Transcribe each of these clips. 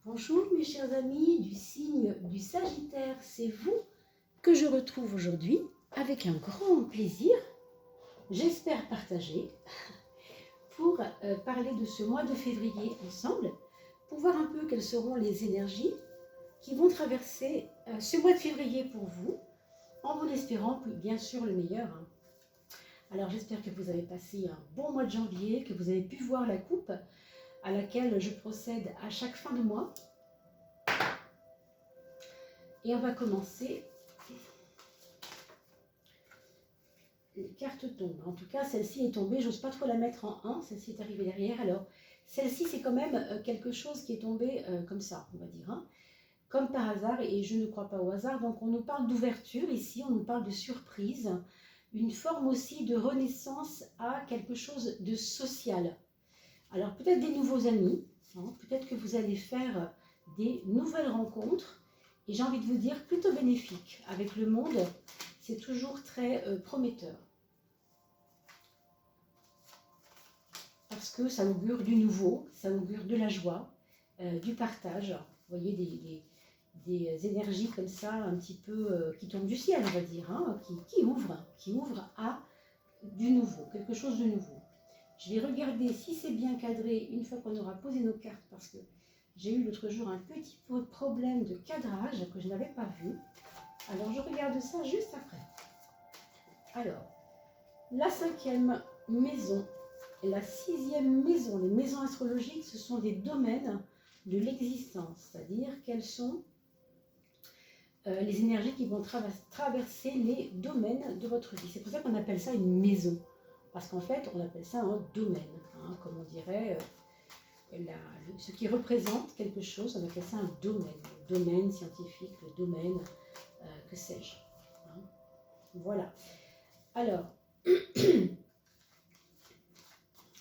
Bonjour mes chers amis du signe du Sagittaire, c'est vous que je retrouve aujourd'hui avec un grand plaisir, j'espère partager, pour parler de ce mois de février ensemble, pour voir un peu quelles seront les énergies qui vont traverser ce mois de février pour vous, en vous espérant bien sûr le meilleur. Alors j'espère que vous avez passé un bon mois de janvier, que vous avez pu voir la coupe à laquelle je procède à chaque fin de mois. Et on va commencer. Les cartes tombent. En tout cas, celle-ci est tombée. J'ose pas trop la mettre en 1. Celle-ci est arrivée derrière. Alors, celle-ci, c'est quand même quelque chose qui est tombé comme ça, on va dire. Hein, comme par hasard. Et je ne crois pas au hasard. Donc, on nous parle d'ouverture ici. On nous parle de surprise. Une forme aussi de renaissance à quelque chose de social. Alors, peut-être des nouveaux amis. Hein, peut-être que vous allez faire des nouvelles rencontres. Et j'ai envie de vous dire, plutôt bénéfique. Avec le monde, c'est toujours très prometteur. Parce que ça augure du nouveau, ça augure de la joie, du partage. Vous voyez, des énergies comme ça, un petit peu, qui tombent du ciel, on va dire, hein, qui ouvrent à du nouveau, quelque chose de nouveau. Je vais regarder si c'est bien cadré une fois qu'on aura posé nos cartes, parce que j'ai eu l'autre jour un petit problème de cadrage que je n'avais pas vu. Alors, je regarde ça juste après. Alors, la 5e maison et la 6e maison, les maisons astrologiques, ce sont des domaines de l'existence. C'est-à-dire quelles sont les énergies qui vont traverser les domaines de votre vie. C'est pour ça qu'on appelle ça une maison. Parce qu'en fait, on appelle ça un domaine. Hein, comme on dirait... ce qui représente quelque chose, on appelle ça un domaine. Le domaine scientifique, le domaine, que sais-je. Hein. Voilà. Alors,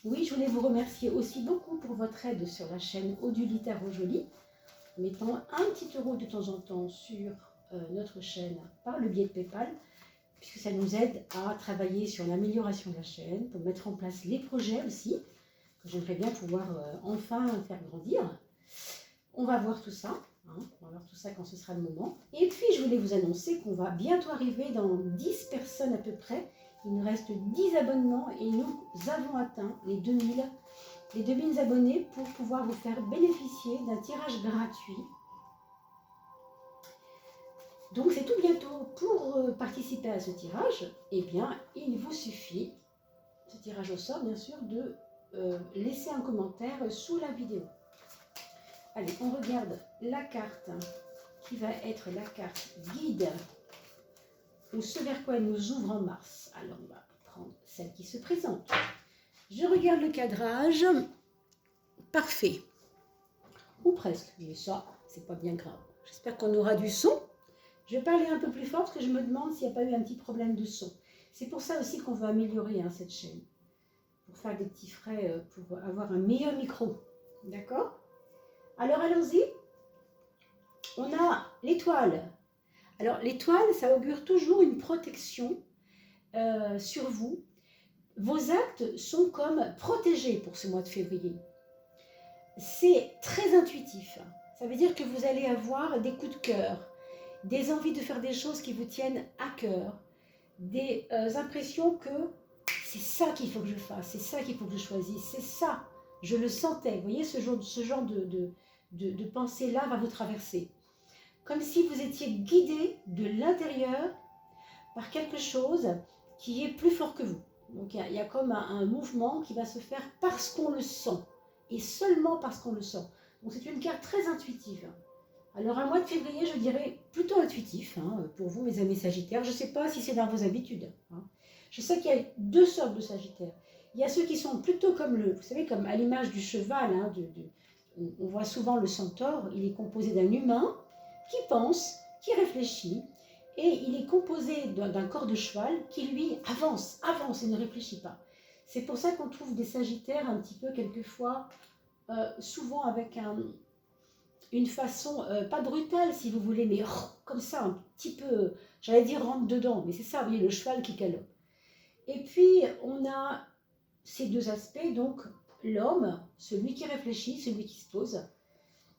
oui, je voulais vous remercier aussi beaucoup pour votre aide sur la chaîne Oduli Tarot Jolie, mettant un petit euro de temps en temps sur notre chaîne par le biais de PayPal, puisque ça nous aide à travailler sur l'amélioration de la chaîne, pour mettre en place les projets aussi, que j'aimerais bien pouvoir enfin faire grandir. On va voir tout ça, hein, on va voir tout ça quand ce sera le moment. Et puis je voulais vous annoncer qu'on va bientôt arriver dans 10 personnes à peu près. Il nous reste 10 abonnements et nous avons atteint les 2000 abonnés pour pouvoir vous faire bénéficier d'un tirage gratuit. Donc c'est tout bientôt. Pour participer à ce tirage, eh bien il vous suffit, ce tirage au sort bien sûr, de laisser un commentaire sous la vidéo. Allez, on regarde la carte qui va être la carte guide, ou ce vers quoi elle nous ouvre en mars. Alors on va prendre celle qui se présente. Je regarde le cadrage. Parfait. Ou presque, mais ça, c'est pas bien grave. J'espère qu'on aura du son. Je vais parler un peu plus fort parce que je me demande s'il n'y a pas eu un petit problème de son. C'est pour ça aussi qu'on veut améliorer cette chaîne. Pour faire des petits frais, pour avoir un meilleur micro. D'accord? Alors allons-y. On a l'étoile. Alors l'étoile, ça augure toujours une protection sur vous. Vos actes sont comme protégés pour ce mois de février. C'est très intuitif. Ça veut dire que vous allez avoir des coups de cœur, des envies de faire des choses qui vous tiennent à cœur, des impressions que c'est ça qu'il faut que je fasse, c'est ça qu'il faut que je choisisse, c'est ça, je le sentais. Vous voyez, ce genre de pensée-là va vous traverser. Comme si vous étiez guidé de l'intérieur par quelque chose qui est plus fort que vous. Donc il y a comme un mouvement qui va se faire parce qu'on le sent, et seulement parce qu'on le sent. Donc c'est une carte très intuitive. Alors un mois de février, je dirais plutôt intuitif, hein, pour vous mes amis sagittaires. Je ne sais pas si c'est dans vos habitudes. Hein. Je sais qu'il y a deux sortes de sagittaires. Il y a ceux qui sont plutôt comme vous savez, comme à l'image du cheval. Hein, on voit souvent le centaure. Il est composé d'un humain qui pense, qui réfléchit. Et il est composé d'un corps de cheval qui, lui, avance et ne réfléchit pas. C'est pour ça qu'on trouve des sagittaires un petit peu, quelquefois, souvent avec une façon, pas brutale si vous voulez, mais comme ça, un petit peu, j'allais dire rentre dedans, mais c'est ça, vous voyez, le cheval qui galope. Et puis, on a ces deux aspects, donc l'homme, celui qui réfléchit, celui qui se pose,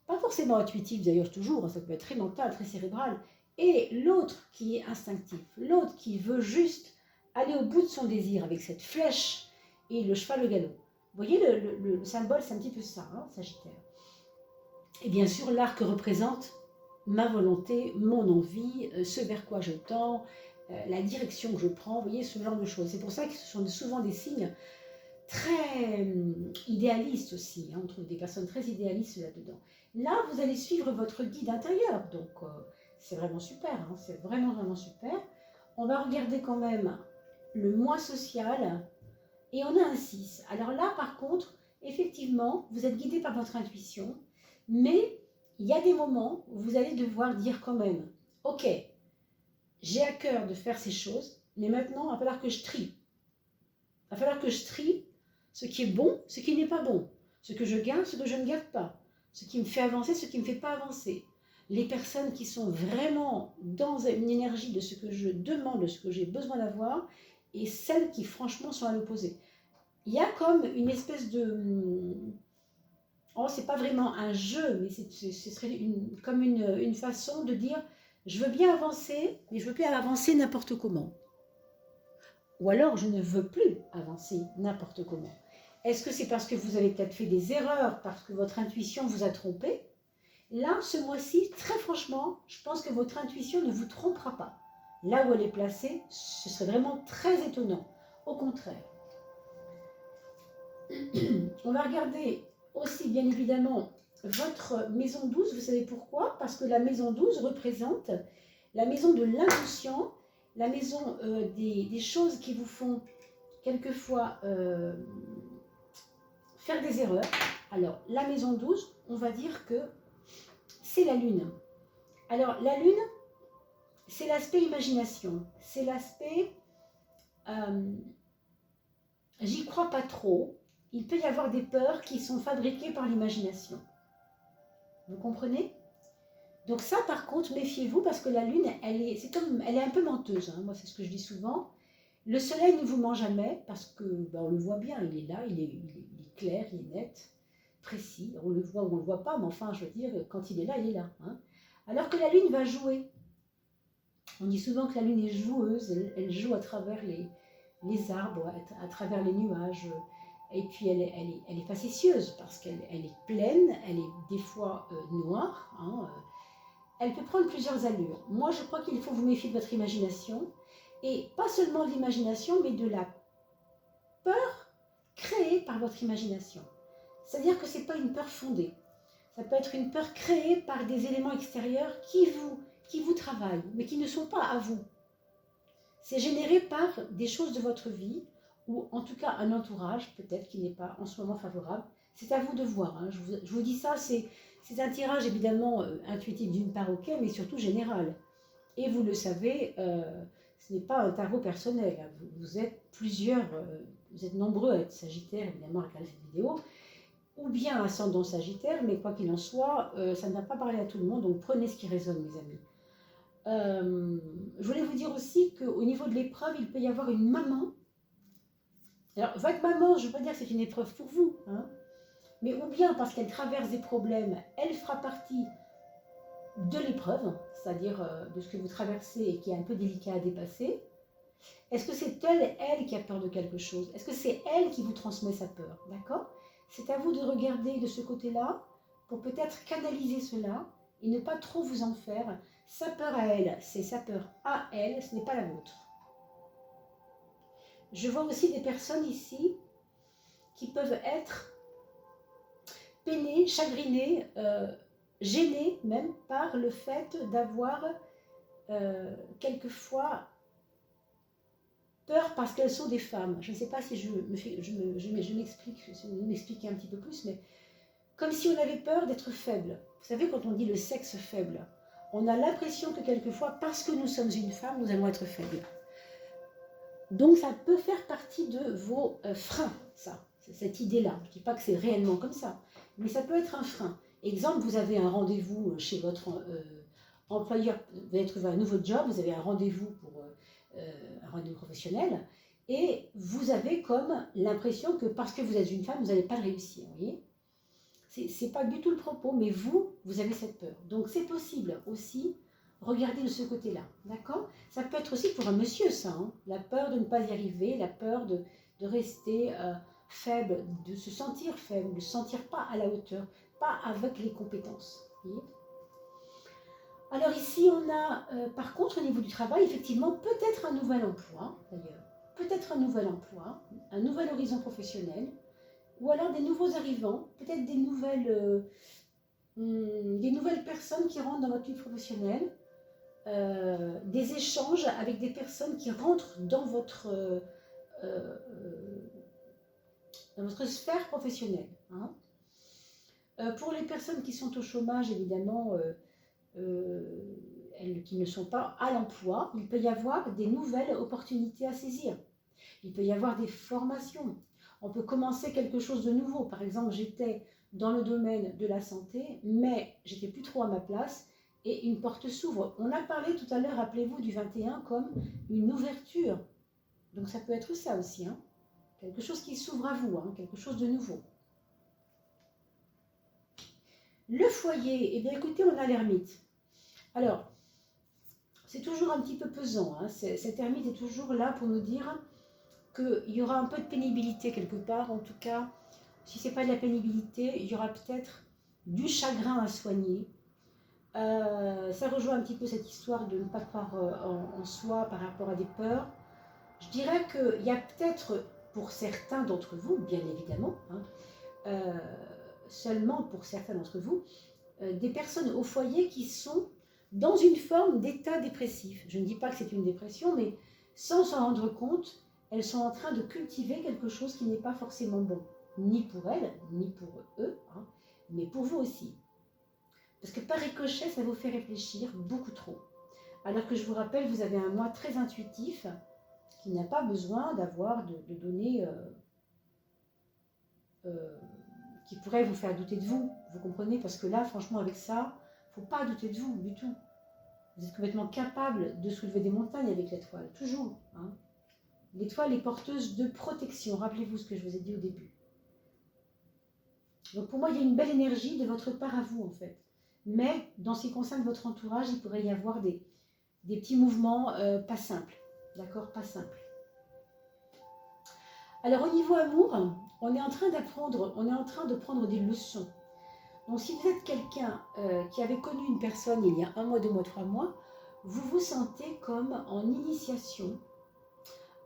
pas forcément intuitif d'ailleurs toujours, hein, ça peut être très mental, très cérébral, et l'autre qui est instinctif, l'autre qui veut juste aller au bout de son désir avec cette flèche et le cheval au galop. Vous voyez, le symbole, c'est un petit peu ça, hein, Sagittaire. Et bien sûr, l'arc représente ma volonté, mon envie, ce vers quoi je tends, la direction que je prends, vous voyez, ce genre de choses. C'est pour ça que ce sont souvent des signes très idéalistes aussi, hein. On trouve des personnes très idéalistes là-dedans. Là, vous allez suivre votre guide intérieur, donc c'est vraiment super, hein, c'est vraiment, vraiment super. On va regarder quand même le moi social, et on a un 6. Alors là, par contre, effectivement, vous êtes guidé par votre intuition, mais il y a des moments où vous allez devoir dire quand même, ok, j'ai à cœur de faire ces choses, mais maintenant, il va falloir que je trie. Il va falloir que je trie ce qui est bon, ce qui n'est pas bon, ce que je garde, ce que je ne garde pas, ce qui me fait avancer, ce qui ne me fait pas avancer. Les personnes qui sont vraiment dans une énergie de ce que je demande, de ce que j'ai besoin d'avoir, et celles qui franchement sont à l'opposé. Il y a comme une espèce de... Oh, c'est pas vraiment un jeu, mais ce serait comme une façon de dire, je veux bien avancer, mais je veux plus avancer n'importe comment. Ou alors, je ne veux plus avancer n'importe comment. Est-ce que c'est parce que vous avez peut-être fait des erreurs, parce que votre intuition vous a trompé? Là, ce mois-ci, très franchement, je pense que votre intuition ne vous trompera pas. Là où elle est placée, ce serait vraiment très étonnant. Au contraire. On va regarder aussi, bien évidemment, votre maison 12. Vous savez pourquoi? Parce que la maison 12 représente la maison de l'inconscient, la maison des choses qui vous font quelquefois faire des erreurs. Alors, la maison 12, on va dire que c'est la lune. Alors, la lune, c'est l'aspect imagination. C'est l'aspect j'y crois pas trop. Il peut y avoir des peurs qui sont fabriquées par l'imagination. Vous comprenez? Donc ça, par contre, méfiez-vous parce que la lune, elle est un peu menteuse, hein. Moi, c'est ce que je dis souvent. Le soleil ne vous ment jamais parce que, on le voit bien, il est là, il est clair, il est net, précis. On le voit ou on le voit pas, mais enfin, je veux dire, quand il est là, hein. Alors que la lune va jouer. On dit souvent que la lune est joueuse, elle joue à travers les arbres, à travers les nuages. Et puis elle est facétieuse parce qu'elle est pleine, elle est des fois noire, hein. Elle peut prendre plusieurs allures. Moi, je crois qu'il faut vous méfier de votre imagination. Et pas seulement de l'imagination, mais de la peur créée par votre imagination. C'est-à-dire que ce n'est pas une peur fondée. Ça peut être une peur créée par des éléments extérieurs qui vous travaillent, mais qui ne sont pas à vous. C'est généré par des choses de votre vie, ou en tout cas un entourage, peut-être qui n'est pas en ce moment favorable. C'est à vous de voir, hein. Je vous dis ça, c'est un tirage évidemment intuitif d'une part, ok, mais surtout général. Et vous le savez, ce n'est pas un tarot personnel, hein. Vous êtes plusieurs, vous êtes nombreux à être Sagittaire, évidemment, à regarder cette vidéo, ou bien ascendant Sagittaire, mais quoi qu'il en soit, ça ne va pas parler à tout le monde, donc prenez ce qui résonne, mes amis. Je voulais vous dire aussi qu'au niveau de l'épreuve, il peut y avoir une maman. Alors, votre maman, je ne veux pas dire que c'est une épreuve pour vous, hein, mais ou bien parce qu'elle traverse des problèmes, elle fera partie de l'épreuve, c'est-à-dire de ce que vous traversez et qui est un peu délicat à dépasser. Est-ce que c'est elle qui a peur de quelque chose? Est-ce que c'est elle qui vous transmet sa peur? D'accord? C'est à vous de regarder de ce côté-là pour peut-être canaliser cela et ne pas trop vous en faire. Sa peur à elle, c'est sa peur à elle, ce n'est pas la vôtre. Je vois aussi des personnes ici qui peuvent être peinées, chagrinées, gênées même par le fait d'avoir quelquefois peur parce qu'elles sont des femmes. Je ne sais pas si je m'explique un petit peu plus, mais comme si on avait peur d'être faible. Vous savez, quand on dit le sexe faible, on a l'impression que quelquefois, parce que nous sommes une femme, nous allons être faibles. Donc ça peut faire partie de vos freins, ça, cette idée-là. Je ne dis pas que c'est réellement comme ça, mais ça peut être un frein. Exemple, vous avez un rendez-vous chez votre employeur, vous allez trouver un nouveau job, vous avez un rendez-vous pour un rendez-vous professionnel, et vous avez comme l'impression que parce que vous êtes une femme, vous n'allez pas le réussir, vous voyez. c'est pas du tout le propos, mais vous avez cette peur. Donc c'est possible aussi, regardez de ce côté-là, d'accord? Ça peut être aussi pour un monsieur, ça, hein, la peur de ne pas y arriver, la peur de rester faible, de se sentir faible, de ne se sentir pas à la hauteur, pas avec les compétences. Voyez. Alors ici, on a, par contre, au niveau du travail, effectivement, peut-être un nouvel emploi, d'ailleurs, peut-être un nouvel emploi, un nouvel horizon professionnel, ou alors des nouveaux arrivants, peut-être des nouvelles personnes qui rentrent dans votre vie professionnelle, des échanges avec des personnes qui rentrent dans votre sphère professionnelle. Hein. Pour les personnes qui sont au chômage, évidemment, qui ne sont pas à l'emploi, il peut y avoir des nouvelles opportunités à saisir. Il peut y avoir des formations. On peut commencer quelque chose de nouveau. Par exemple, j'étais dans le domaine de la santé, mais j'étais plus trop à ma place et une porte s'ouvre. On a parlé tout à l'heure, rappelez-vous, du 21 comme une ouverture. Donc ça peut être ça aussi, hein. Quelque chose qui s'ouvre à vous, hein, quelque chose de nouveau. Le foyer, eh bien écoutez, on a l'ermite. Alors, c'est toujours un petit peu pesant, hein. Cet ermite est toujours là pour nous dire qu'il y aura un peu de pénibilité quelque part. En tout cas, si ce n'est pas de la pénibilité, il y aura peut-être du chagrin à soigner. Ça rejoint un petit peu cette histoire de ne pas croire en soi par rapport à des peurs. Je dirais qu'il y a peut-être, pour certains d'entre vous, bien évidemment, hein, seulement pour certains d'entre vous, des personnes au foyer qui sont dans une forme d'état dépressif. Je ne dis pas que c'est une dépression, mais sans s'en rendre compte, elles sont en train de cultiver quelque chose qui n'est pas forcément bon, ni pour elles, ni pour eux, hein, mais pour vous aussi. Parce que par ricochet, ça vous fait réfléchir beaucoup trop. Alors que je vous rappelle, vous avez un moi très intuitif qui n'a pas besoin d'avoir de données qui pourraient vous faire douter de vous. Vous comprenez? Parce que là, franchement, avec ça, il ne faut pas douter de vous du tout. Vous êtes complètement capable de soulever des montagnes avec l'étoile, toujours. Hein. L'étoile est porteuse de protection. Rappelez-vous ce que je vous ai dit au début. Donc pour moi, il y a une belle énergie de votre part à vous, en fait. Mais dans ce qui concerne votre entourage, il pourrait y avoir des petits mouvements pas simples. D'accord? Pas simples. Alors au niveau amour, on est en train de prendre des leçons. Donc si vous êtes quelqu'un qui avait connu une personne il y a 1 mois, 2 mois, 3 mois, vous vous sentez comme en initiation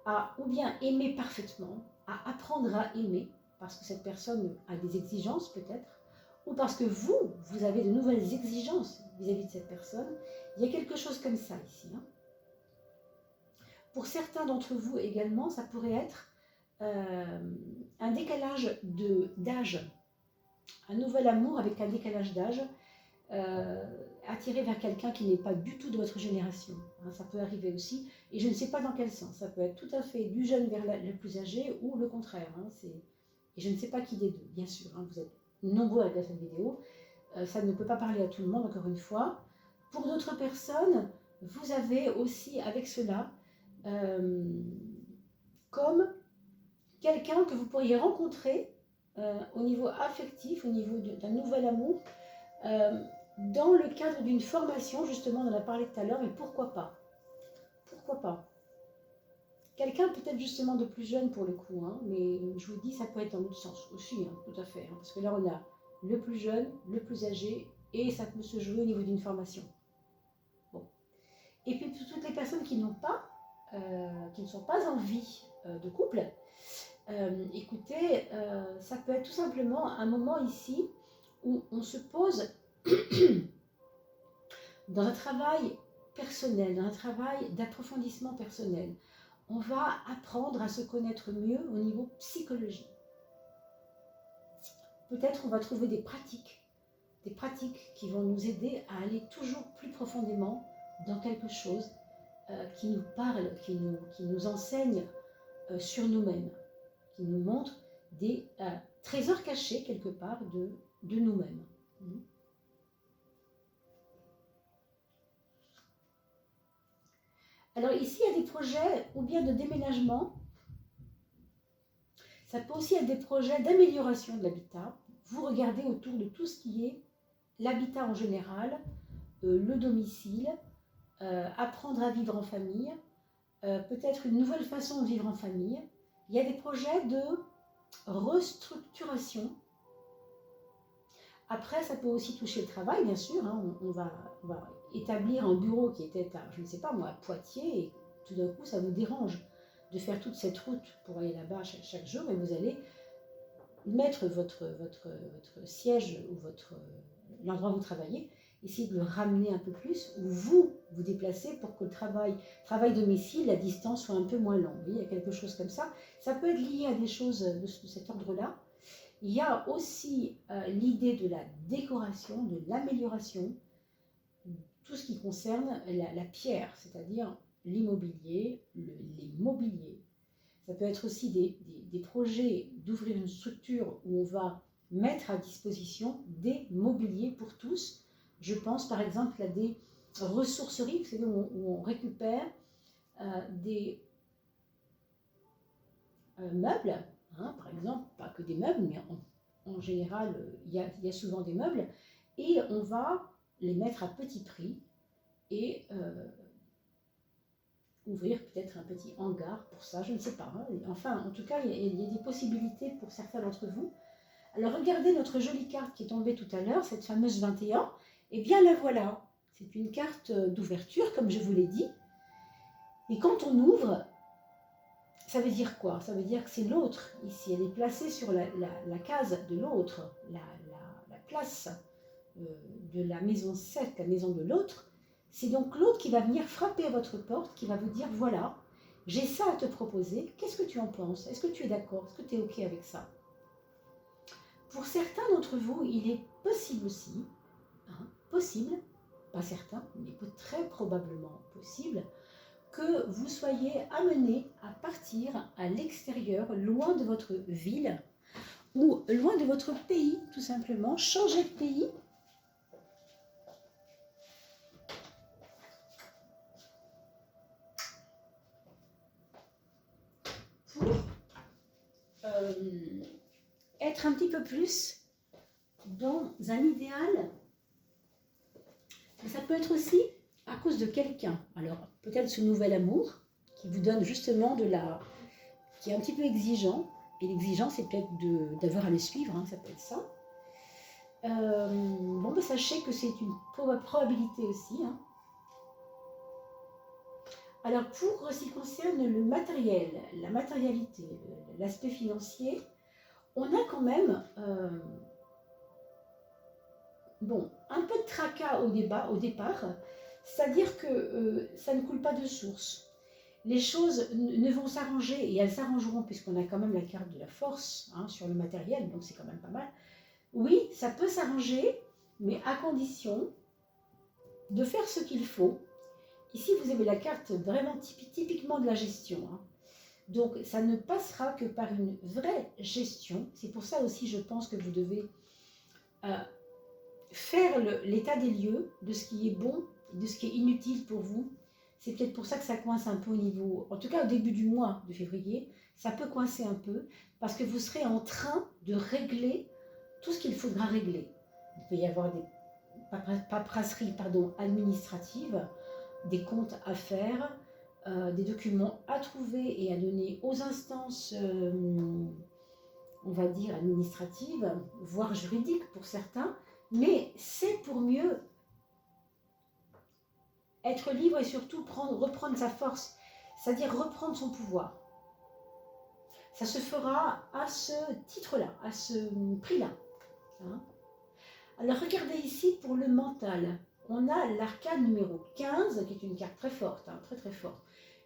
à ou bien aimer parfaitement, à apprendre à aimer, parce que cette personne a des exigences peut-être, ou parce que vous avez de nouvelles exigences vis-à-vis de cette personne. Il y a quelque chose comme ça ici. Hein. Pour certains d'entre vous également, ça pourrait être un décalage d'âge, un nouvel amour avec un décalage d'âge, attiré vers quelqu'un qui n'est pas du tout de votre génération. Hein, ça peut arriver aussi, et je ne sais pas dans quel sens. Ça peut être tout à fait du jeune vers le plus âgé ou le contraire. Hein, et je ne sais pas qui des deux, bien sûr. Hein, vous êtes nombreux à regarder cette vidéo. Ça ne peut pas parler à tout le monde, encore une fois. Pour d'autres personnes, vous avez aussi avec cela comme quelqu'un que vous pourriez rencontrer au niveau affectif, au niveau d'un nouvel amour, dans le cadre d'une formation, justement, on en a parlé tout à l'heure, mais pourquoi pas? Pourquoi pas? Quelqu'un peut-être justement de plus jeune pour le coup, hein, mais je vous dis, ça peut être dans l'autre sens aussi, hein, tout à fait. Hein, parce que là, on a le plus jeune, le plus âgé, et ça peut se jouer au niveau d'une formation. Bon. Et puis pour toutes les personnes qui n'ont pas, qui ne sont pas en vie de couple, écoutez, ça peut être tout simplement un moment ici où on se pose dans un travail personnel, dans un travail d'approfondissement personnel. On va apprendre à se connaître mieux au niveau psychologique. Peut-être on va trouver des pratiques qui vont nous aider à aller toujours plus profondément dans quelque chose qui nous parle, qui nous enseigne sur nous-mêmes, qui nous montre des trésors cachés quelque part de nous-mêmes. Alors ici, il y a des projets ou bien de déménagement. Ça peut aussi être des projets d'amélioration de l'habitat. vous regardez autour de tout ce qui est l'habitat en général, le domicile, apprendre à vivre en famille, peut-être une nouvelle façon de vivre en famille. Il y a des projets de restructuration. Après, ça peut aussi toucher le travail, bien sûr. Hein. On va établir un bureau qui était à, je ne sais pas moi, à Poitiers, et tout d'un coup, ça vous dérange de faire toute cette route pour aller là-bas chaque jour, et vous allez mettre votre siège ou l'endroit où vous travaillez, essayer de le ramener un peu plus, ou vous déplacez pour que le travail domicile, la distance soit un peu moins longue. Il y a quelque chose comme ça. Ça peut être lié à des choses de cet ordre-là. Il y a aussi l'idée de la décoration, de l'amélioration, tout ce qui concerne la pierre, c'est-à-dire l'immobilier, les mobiliers. Ça peut être aussi des projets d'ouvrir une structure où on va mettre à disposition des mobiliers pour tous. Je pense par exemple à des ressourceries, vous savez, où on récupère des meubles, hein, par exemple, pas que des meubles, mais en général, il y a souvent des meubles, et on va les mettre à petit prix et ouvrir peut-être un petit hangar pour ça, je ne sais pas. Hein. Enfin, en tout cas, il y a des possibilités pour certains d'entre vous. Alors, regardez notre jolie carte qui est tombée tout à l'heure, cette fameuse 21. Eh bien, la voilà. C'est une carte d'ouverture, comme je vous l'ai dit. Et quand on ouvre, ça veut dire quoi? Ça veut dire que c'est l'autre. Ici, elle est placée sur la case de l'autre, la place de la maison 7, la maison de l'autre. C'est donc l'autre qui va venir frapper à votre porte, qui va vous dire, voilà, j'ai ça à te proposer, qu'est-ce que tu en penses? Est-ce que tu es d'accord? Est-ce que tu es OK avec ça? Pour certains d'entre vous, il est possible aussi, possible, pas certain, mais très probablement possible, que vous soyez amené à partir à l'extérieur, loin de votre ville, ou loin de votre pays, tout simplement, changer de pays, pour être un petit peu plus dans un idéal. Ça peut être aussi à cause de quelqu'un. Alors, peut-être ce nouvel amour qui vous donne justement qui est un petit peu exigeant. Et l'exigence, c'est peut-être d'avoir à le suivre, hein, ça peut être ça. Bon, ben, sachez que c'est une probabilité aussi. Hein. Alors, pour ce qui concerne le matériel, la matérialité, l'aspect financier, on a quand même un peu de tracas au départ, c'est-à-dire que ça ne coule pas de source. Les choses ne vont s'arranger, et elles s'arrangeront puisqu'on a quand même la carte de la force hein, sur le matériel, donc c'est quand même pas mal. Oui, ça peut s'arranger, mais à condition de faire ce qu'il faut. Ici, vous avez la carte vraiment typiquement de la gestion. Hein. Donc, ça ne passera que par une vraie gestion. C'est pour ça aussi, je pense que vous devez faire l'état des lieux de ce qui est bon et de ce qui est inutile pour vous. C'est peut-être pour ça que ça coince un peu au niveau, en tout cas au début du mois de février, ça peut coincer un peu parce que vous serez en train de régler tout ce qu'il faudra régler. Il peut y avoir des paperasseries administratives, des comptes à faire, des documents à trouver et à donner aux instances, on va dire, administratives, voire juridiques pour certains, mais c'est pour mieux être libre et surtout reprendre sa force, c'est-à-dire reprendre son pouvoir. Ça se fera à ce titre-là, à ce prix-là. Hein. Alors regardez ici pour le mental. On a l'arcane numéro 15, qui est une carte très forte, hein, très très forte.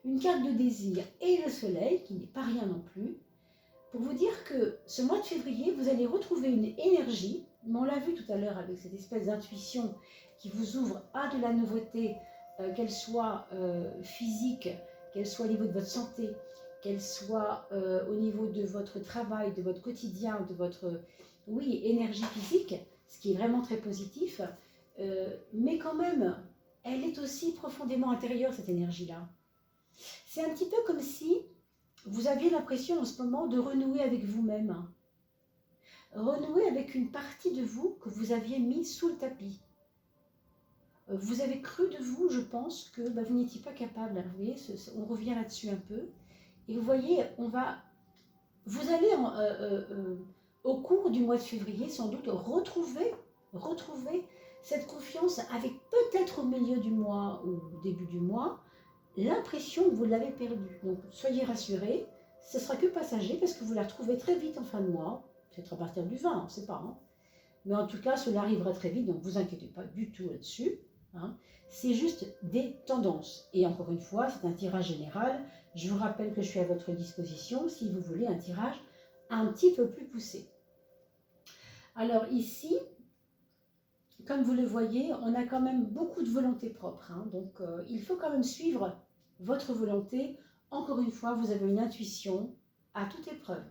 Une carte de désir et le soleil, qui n'est pas rien non plus. Pour vous dire que ce mois de février, vous allez retrouver une énergie, mais on l'a vu tout à l'heure avec cette espèce d'intuition qui vous ouvre à de la nouveauté, qu'elle soit physique, qu'elle soit au niveau de votre santé, qu'elle soit au niveau de votre travail, de votre quotidien, de votre énergie physique, ce qui est vraiment très positif, mais quand même, elle est aussi profondément intérieure, cette énergie-là. C'est un petit peu comme si vous aviez l'impression en ce moment de renouer avec vous-même. renouer avec une partie de vous que vous aviez mis sous le tapis. Vous avez cru de vous, je pense, que vous n'étiez pas capable. Vous voyez, on revient là-dessus un peu. Et vous voyez, vous allez, au cours du mois de février, sans doute, retrouver cette confiance avec peut-être au milieu du mois ou au début du mois, l'impression que vous l'avez perdue. Donc, soyez rassurés, ce ne sera que passager parce que vous la retrouvez très vite en fin de mois, peut-être à partir du 20, on ne sait pas. Hein. Mais en tout cas, cela arrivera très vite, donc ne vous inquiétez pas du tout là-dessus. Hein. C'est juste des tendances. Et encore une fois, c'est un tirage général. Je vous rappelle que je suis à votre disposition si vous voulez un tirage un petit peu plus poussé. Alors ici, comme vous le voyez, on a quand même beaucoup de volonté propre. Hein. Donc il faut quand même suivre votre volonté. Encore une fois, vous avez une intuition à toute épreuve.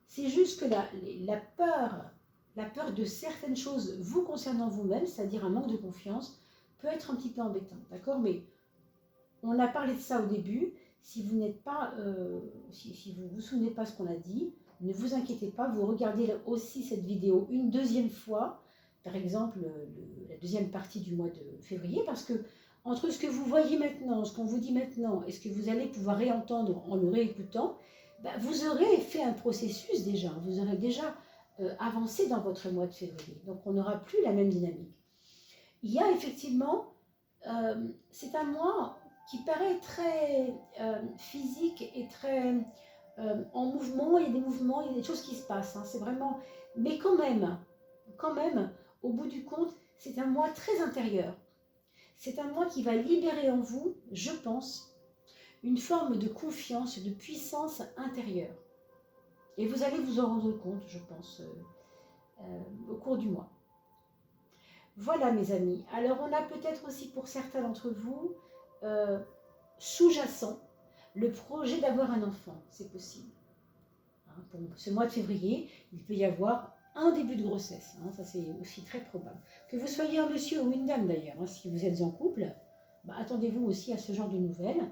C'est juste que la peur de certaines choses vous concernant vous-même, c'est-à-dire un manque de confiance, peut être un petit peu embêtant, d'accord? Mais on a parlé de ça au début. Si vous n'êtes pas, si vous vous souvenez pas ce qu'on a dit, ne vous inquiétez pas, vous regardez aussi cette vidéo une deuxième fois, par exemple la deuxième partie du mois de février, parce que entre ce que vous voyez maintenant, ce qu'on vous dit maintenant, et ce que vous allez pouvoir réentendre en le réécoutant, vous aurez fait un processus déjà, vous aurez déjà avancé dans votre mois de février, donc on n'aura plus la même dynamique. Il y a effectivement, c'est un mois qui paraît très physique et très en mouvement. Il y a des mouvements, il y a des choses qui se passent. Hein, c'est vraiment, mais quand même, au bout du compte, c'est un mois très intérieur. C'est un mois qui va libérer en vous, je pense, une forme de confiance, de puissance intérieure. Et vous allez vous en rendre compte, je pense, au cours du mois. Voilà mes amis. Alors on a peut-être aussi pour certains d'entre vous, sous-jacent, le projet d'avoir un enfant, c'est possible. Hein, pour ce mois de février, il peut y avoir un début de grossesse, hein, ça c'est aussi très probable. Que vous soyez un monsieur ou une dame d'ailleurs, hein, si vous êtes en couple, attendez-vous aussi à ce genre de nouvelles,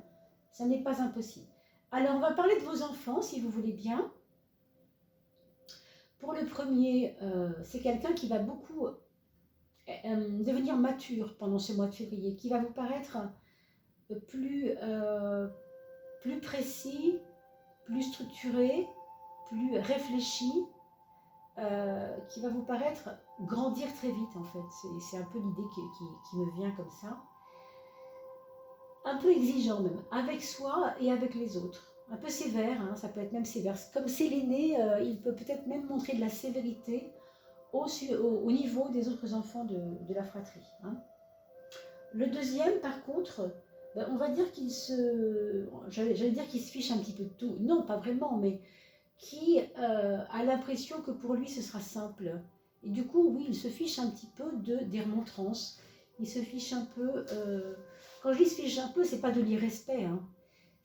ça n'est pas impossible. Alors on va parler de vos enfants si vous voulez bien. Pour le premier, c'est quelqu'un qui va beaucoup devenir mature pendant ce mois de février, qui va vous paraître plus précis, plus structuré, plus réfléchi, qui va vous paraître grandir très vite en fait. C'est un peu l'idée qui me vient comme ça. Un peu exigeant même, avec soi et avec les autres. Un peu sévère, hein, ça peut être même sévère. Comme c'est l'aîné, il peut peut-être même montrer de la sévérité au niveau des autres enfants de la fratrie. Hein. Le deuxième, par contre, on va dire j'allais dire qu'il se fiche un petit peu de tout. Non, pas vraiment, mais qui a l'impression que pour lui, ce sera simple. Et du coup, oui, il se fiche un petit peu des remontrances. Il se fiche un peu... quand je dis se fiche un peu, c'est pas de l'irrespect. Hein.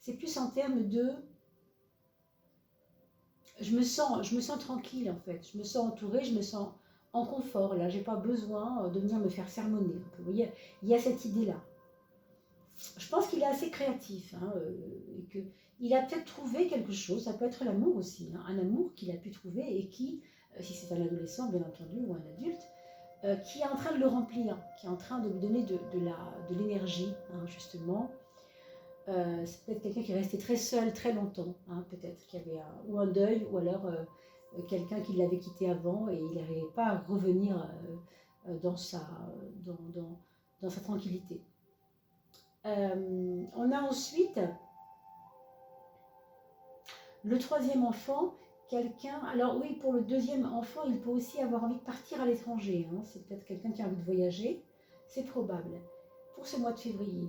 C'est plus en termes de... Je me sens tranquille, en fait. Je me sens entourée, je me sens en confort. Là, j'ai pas besoin de venir me faire sermonner. Vous voyez, il y a cette idée-là. Je pense qu'il est assez créatif, hein, et qu'il a peut-être trouvé quelque chose, ça peut être l'amour aussi, hein, un amour qu'il a pu trouver et qui, si c'est un adolescent bien entendu ou un adulte, qui est en train de le remplir, qui est en train de lui donner de l'énergie, hein, justement. C'est peut-être quelqu'un qui est resté très seul très longtemps, hein, peut-être qu'il y avait ou un deuil, ou alors quelqu'un qui l'avait quitté avant et il n'arrivait pas à revenir dans sa tranquillité. On a ensuite le troisième enfant, quelqu'un... Alors oui, pour le deuxième enfant, il peut aussi avoir envie de partir à l'étranger. Hein. C'est peut-être quelqu'un qui a envie de voyager, c'est probable, pour ce mois de février.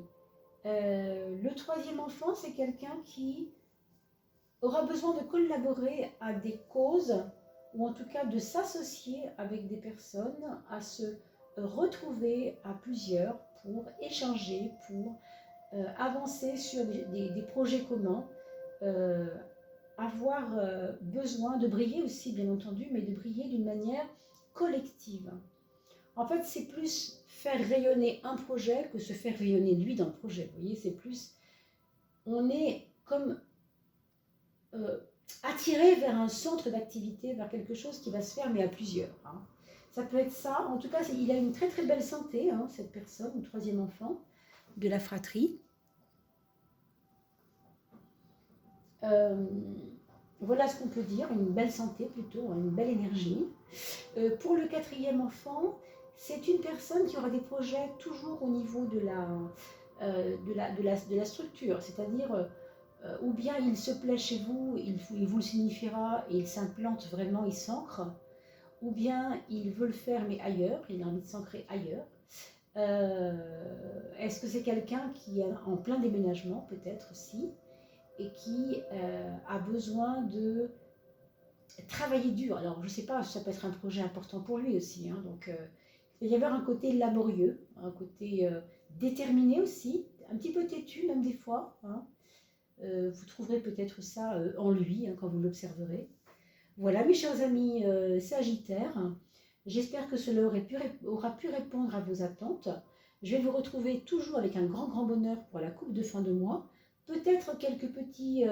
Le troisième enfant, c'est quelqu'un qui aura besoin de collaborer à des causes, ou en tout cas de s'associer avec des personnes, à se retrouver à plusieurs pour échanger, pour avancer sur des projets communs, avoir besoin de briller aussi, bien entendu, mais de briller d'une manière collective. En fait, c'est plus faire rayonner un projet que se faire rayonner lui dans le projet. Vous voyez, c'est plus... On est comme... attiré vers un centre d'activité, vers quelque chose qui va se faire, mais à plusieurs. Hein. Ça peut être ça. En tout cas, il a une très très belle santé, hein, cette personne, le troisième enfant de la fratrie. Voilà ce qu'on peut dire, une belle santé plutôt, hein, une belle énergie. Pour le quatrième enfant, c'est une personne qui aura des projets toujours au niveau de la structure, c'est-à-dire ou bien il se plaît chez vous, il vous le signifiera et il s'implante vraiment, il s'ancre, ou bien il veut le faire mais ailleurs, il a envie de s'ancrer ailleurs. Est-ce que c'est quelqu'un qui est en plein déménagement peut-être aussi et qui a besoin de travailler dur? Alors je ne sais pas, ça peut être un projet important pour lui aussi, hein, donc il va y avoir un côté laborieux, un côté déterminé aussi, un petit peu têtu même des fois, hein. Vous trouverez peut-être ça en lui hein, quand vous l'observerez. Voilà mes chers amis Sagittaires, j'espère que cela aura pu répondre à vos attentes. Je vais vous retrouver toujours avec un grand bonheur pour la coupe de fin de mois. Peut-être quelques petits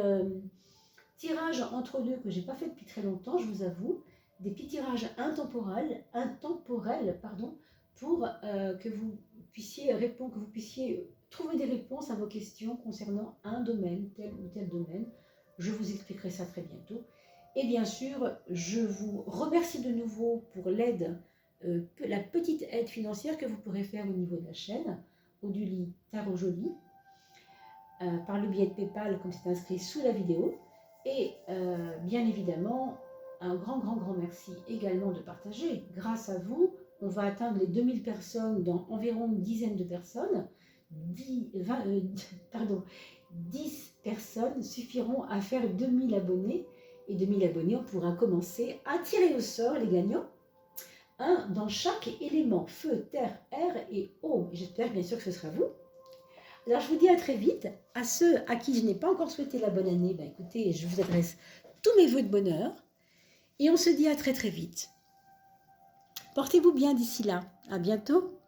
tirages entre deux que je n'ai pas fait depuis très longtemps, je vous avoue. Des petits tirages intemporels pour que vous puissiez répondre, que vous puissiez trouver des réponses à vos questions concernant un domaine, tel ou tel domaine. Je vous expliquerai ça très bientôt. Et bien sûr, je vous remercie de nouveau pour l'aide, la petite aide financière que vous pourrez faire au niveau de la chaîne, Oduli Tarot Joli, par le biais de PayPal, comme c'est inscrit sous la vidéo. Et bien évidemment, un grand merci également de partager. Grâce à vous, on va atteindre les 2000 personnes dans environ une dizaine de personnes. 10 personnes suffiront à faire 2000 abonnés. Et 2000 abonnés, on pourra commencer à tirer au sort les gagnants. Un dans chaque élément, feu, terre, air et eau. J'espère bien sûr que ce sera vous. Alors je vous dis à très vite. À ceux à qui je n'ai pas encore souhaité la bonne année, ben écoutez, je vous adresse tous mes vœux de bonheur. Et on se dit à très vite. Portez-vous bien d'ici là. À bientôt.